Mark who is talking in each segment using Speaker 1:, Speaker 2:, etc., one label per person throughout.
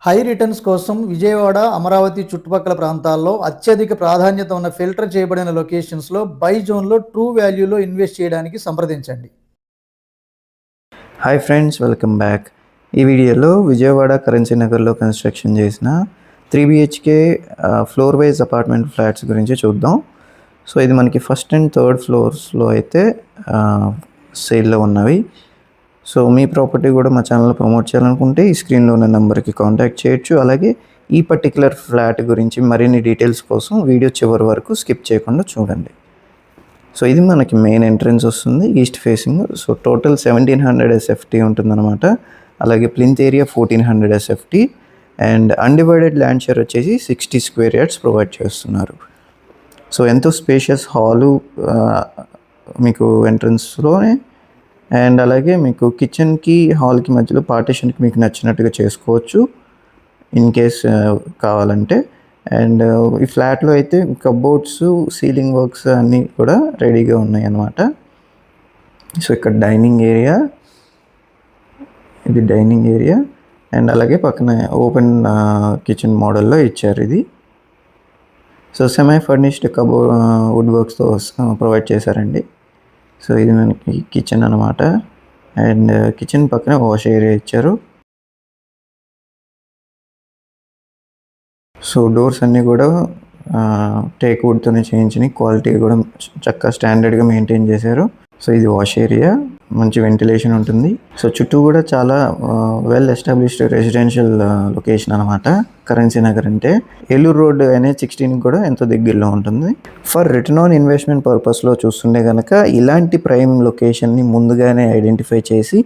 Speaker 1: High returns కోసం విజయవాడ, అమరావతి చుట్టుపక్కల ప్రాంతాల్లో అత్యధిక ప్రాధాన్యత ఉన్న ఫిల్టర్ చేయబడిన లొకేషన్స్‌లో బై జోన్‌లో ట్రూ వాల్యూలో ఇన్వెస్ట్ చేయడానికి సంప్రదించండి.
Speaker 2: Hi friends, welcome back. ఈ వీడియోలో విజయవాడ కరెన్సీ నగర్లో కన్స్ట్రక్షన్ చేసిన 3 BHK floor wise apartment flats గురించి చూద్దాం. సో ఇది మనకి ఫస్ట్ అండ్ థర్డ్ ఫ్లోర్స్లో అయితే సేల్లో ఉన్నవి. సో మీ ప్రాపర్టీ కూడా మా ఛానల్లో ప్రమోట్ చేయాలనుకుంటే ఈ స్క్రీన్లో ఉన్న నెంబర్కి కాంటాక్ట్ చేయొచ్చు. అలాగే ఈ పర్టికులర్ ఫ్లాట్ గురించి మరిన్ని డీటెయిల్స్ కోసం వీడియో చివరి వరకు స్కిప్ చేయకుండా చూడండి. సో ఇది మనకి మెయిన్ ఎంట్రన్స్ వస్తుంది, east facing. So total 1700 SFT ఉంటుందన్నమాట. అలాగే plinth area 1400 SFT and undivided land share వచ్చేసి 60 స్క్వేర్ యార్డ్స్ ప్రొవైడ్ చేస్తున్నారు. సో ఎంతో స్పేషియస్ హాలు మీకు ఎంట్రన్స్లోనే, అండ్ అలాగే మీకు కిచెన్కి హాల్కి మధ్యలో పార్టీషన్కి మీకు నచ్చినట్టుగా చేసుకోవచ్చు ఇన్ కేస్ కావాలంటే. అండ్ ఈ ఫ్లాట్లో అయితే కబోర్డ్స్, సీలింగ్ వర్క్స్ అన్నీ కూడా రెడీగా ఉన్నాయి అన్నమాట. సో ఇక్కడ డైనింగ్ ఏరియా, ఇది డైనింగ్ ఏరియా అండ్ అలాగే పక్కన ఓపెన్ కిచెన్ మోడల్లో ఇచ్చారు ఇది. సో సెమీ ఫర్నిష్డ్ వుడ్ వర్క్స్తో ప్రొవైడ్ చేశారండి. సో ఇది మనకి కిచెన్ అనమాట. అండ్ కిచెన్ పక్కన వాష్ ఏరియా ఇచ్చారు. సో డోర్స్ అన్నీ కూడా టేక్ వుడ్తోనే చేయించినాయి. క్వాలిటీ కూడా చక్కగా స్టాండర్డ్గా మెయింటైన్ చేశారు. సో ఇది వాష్ ఏరియా, మంచి వెంటిలేషన్ ఉంటుంది. సో చుట్టూ కూడా చాలా వెల్ ఎస్టాబ్లిష్డ్ రెసిడెన్షియల్ లొకేషన్ అనమాట కరెన్సీ నగర్ అంటే. ఏలూరు రోడ్ NH16 కూడా ఎంతో దగ్గరలో ఉంటుంది. ఫర్ రిటర్న్ ఆన్ ఇన్వెస్ట్మెంట్ పర్పస్లో చూస్తుంటే కనుక ఇలాంటి ప్రైమ్ లొకేషన్ని ముందుగానే ఐడెంటిఫై చేసి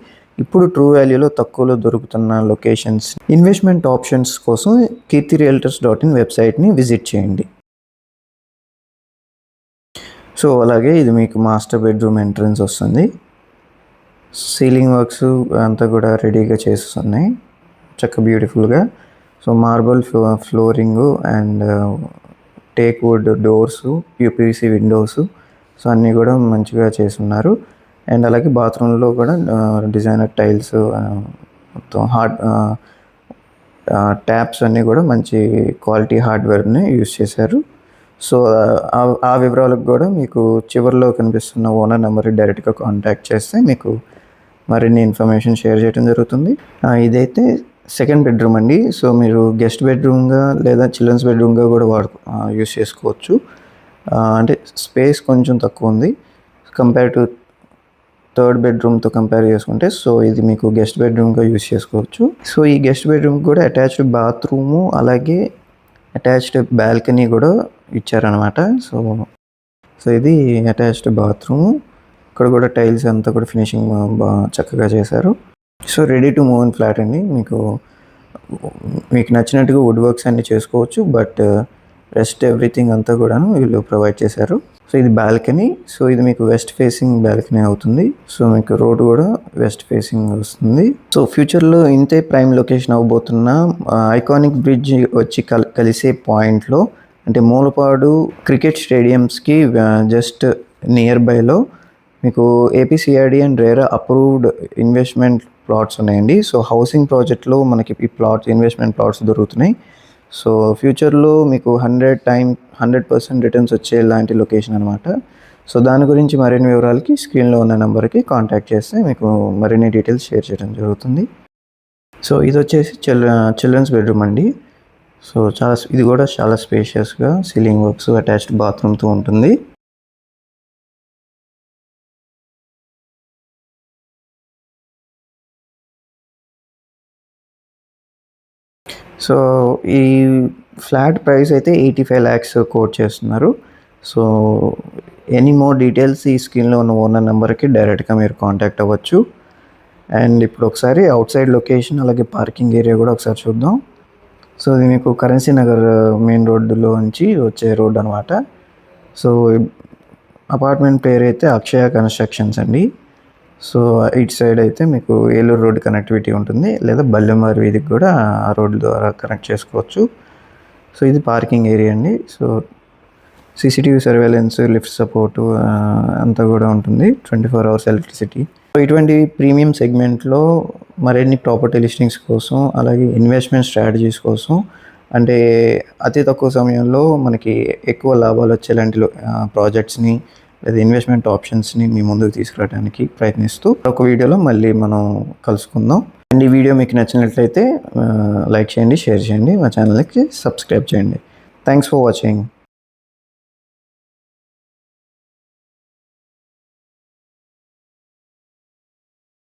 Speaker 2: ఇప్పుడు ట్రూ వాల్యూలో తక్కువలో దొరుకుతున్న లొకేషన్స్, ఇన్వెస్ట్మెంట్ ఆప్షన్స్ కోసం kirtirealtors.in వెబ్సైట్ని విజిట్ చేయండి. సో అలాగే ఇది మీకు మాస్టర్ బెడ్రూమ్ ఎంట్రన్స్ వస్తుంది. సీలింగ్ వర్క్స్ అంతా కూడా రెడీగా చేస్తున్నాయి చక్కగా బ్యూటిఫుల్గా. So marble flooring and teak wood doors, UPVC Windows, so అన్నీ కూడా మంచిగా చేస్తున్నారు. అండ్ అలాగే బాత్రూంలో కూడా డిజైనర్ టైల్స్, మొత్తం ట్యాప్స్ అన్నీ కూడా మంచి క్వాలిటీ హార్డ్వేర్ని యూజ్ చేశారు. సో ఆ వివరాలకు కూడా మీకు చివరిలో కనిపిస్తున్న ఓనర్ నెంబర్కి డైరెక్ట్గా కాంటాక్ట్ చేస్తే మీకు మరిన్ని ఇన్ఫర్మేషన్ షేర్ చేయడం జరుగుతుంది. ఇదైతే సెకండ్ బెడ్రూమ్ అండి. సో మీరు గెస్ట్ బెడ్రూమ్గా లేదా చిల్డ్రన్స్ బెడ్రూమ్గా కూడా యూజ్ చేసుకోవచ్చు. అంటే స్పేస్ కొంచెం తక్కువ ఉంది కంపేర్ టు థర్డ్ బెడ్రూమ్తో కంపేర్ చేసుకుంటే. సో ఇది మీకు గెస్ట్ బెడ్రూమ్గా యూజ్ చేసుకోవచ్చు. సో ఈ గెస్ట్ బెడ్రూమ్ కూడా అటాచ్డ్ బాత్రూము అలాగే అటాచ్డ్ బాల్కనీ కూడా ఇచ్చారనమాట. సో ఇది అటాచ్డ్ బాత్రూము. ఇక్కడ కూడా టైల్స్ అంతా కూడా ఫినిషింగ్ బాగా చక్కగా చేశారు. So ready to move in flat అండి. మీకు నచ్చినట్టుగా వుడ్ వర్క్స్ అన్నీ చేసుకోవచ్చు. బట్ రెస్ట్ ఎవ్రీథింగ్ అంతా కూడాను వీళ్ళు ప్రొవైడ్ చేశారు. సో ఇది బాల్కనీ. సో ఇది మీకు వెస్ట్ ఫేసింగ్ బాల్కనీ అవుతుంది. సో మీకు రోడ్ కూడా వెస్ట్ ఫేసింగ్ వస్తుంది. సో ఫ్యూచర్లో ఇంతే ప్రైమ్ లొకేషన్ అవ్వబోతున్న ఐకానిక్ బ్రిడ్జ్ వచ్చి కలిసే పాయింట్లో, అంటే మూలపాడు క్రికెట్ స్టేడియంస్కి జస్ట్ నియర్ బైలో మీకు APCRD and RERA approved investment plots ఉన్నాయండి. సో హౌసింగ్ ప్రాజెక్ట్లో మనకి ఈ ఇన్వెస్ట్మెంట్ ప్లాట్స్ దొరుకుతున్నాయి. సో ఫ్యూచర్లో మీకు 100% రిటర్న్స్ వచ్చే లాంటి లొకేషన్ అనమాట. సో దాని గురించి మరిన్ని వివరాలకి స్క్రీన్లో ఉన్న నెంబర్కి కాంటాక్ట్ చేస్తే మీకు మరిన్ని డీటెయిల్స్ షేర్ చేయడం జరుగుతుంది. సో ఇది వచ్చేసి చిల్డ్రన్స్ బెడ్రూమ్ అండి. సో ఇది కూడా చాలా స్పేషియస్గా సీలింగ్ వర్క్స్, అటాచ్డ్ బాత్రూమ్తో ఉంటుంది. సో ఈ ఫ్లాట్ ప్రైస్ అయితే 85 lakhs కోట్ చేస్తున్నారు. సో ఎనీ మోర్ డీటెయిల్స్ ఈ స్క్రీన్లో ఉన్న ఓనర్ నెంబర్కి డైరెక్ట్గా మీరు కాంటాక్ట్ అవ్వచ్చు. అండ్ ఇప్పుడు ఒకసారి అవుట్ సైడ్ లొకేషన్ అలాగే పార్కింగ్ ఏరియా కూడా ఒకసారి చూద్దాం. సో ఇది మీకు కరెన్సీ నగర్ మెయిన్ రోడ్డులో నుంచి వచ్చే రోడ్ అనమాట. సో అపార్ట్మెంట్ పేరు అయితే అక్షయ కన్స్ట్రక్షన్స్ అండి. సో ఇటు సైడ్ అయితే మీకు ఏలూరు రోడ్ కనెక్టివిటీ ఉంటుంది, లేదా బల్లెమారి వీధికి కూడా ఆ రోడ్డు ద్వారా కనెక్ట్ చేసుకోవచ్చు. సో ఇది పార్కింగ్ ఏరియా అండి. So CCTV surveillance, lift support అంతా కూడా ఉంటుంది, 24 hours ఎలక్ట్రిసిటీ. సో ఇటువంటి ప్రీమియం సెగ్మెంట్లో మరిన్ని ప్రాపర్టీ లిస్టింగ్స్ కోసం, అలాగే ఇన్వెస్ట్మెంట్ స్ట్రాటజీస్ కోసం, అంటే అతి తక్కువ సమయంలో మనకి ఎక్కువ లాభాలు వచ్చేలాంటి ప్రాజెక్ట్స్ని లేదా ఇన్వెస్ట్మెంట్ ఆప్షన్స్ని మీ ముందుకు తీసుకురావడానికి ప్రయత్నిస్తూ ఒక వీడియోలో మళ్ళీ మనం కలుసుకుందాం. అండ్ ఈ వీడియో మీకు నచ్చినట్లయితే లైక్ చేయండి, షేర్ చేయండి, మా ఛానల్కి సబ్స్క్రైబ్ చేయండి. Thanks for watching.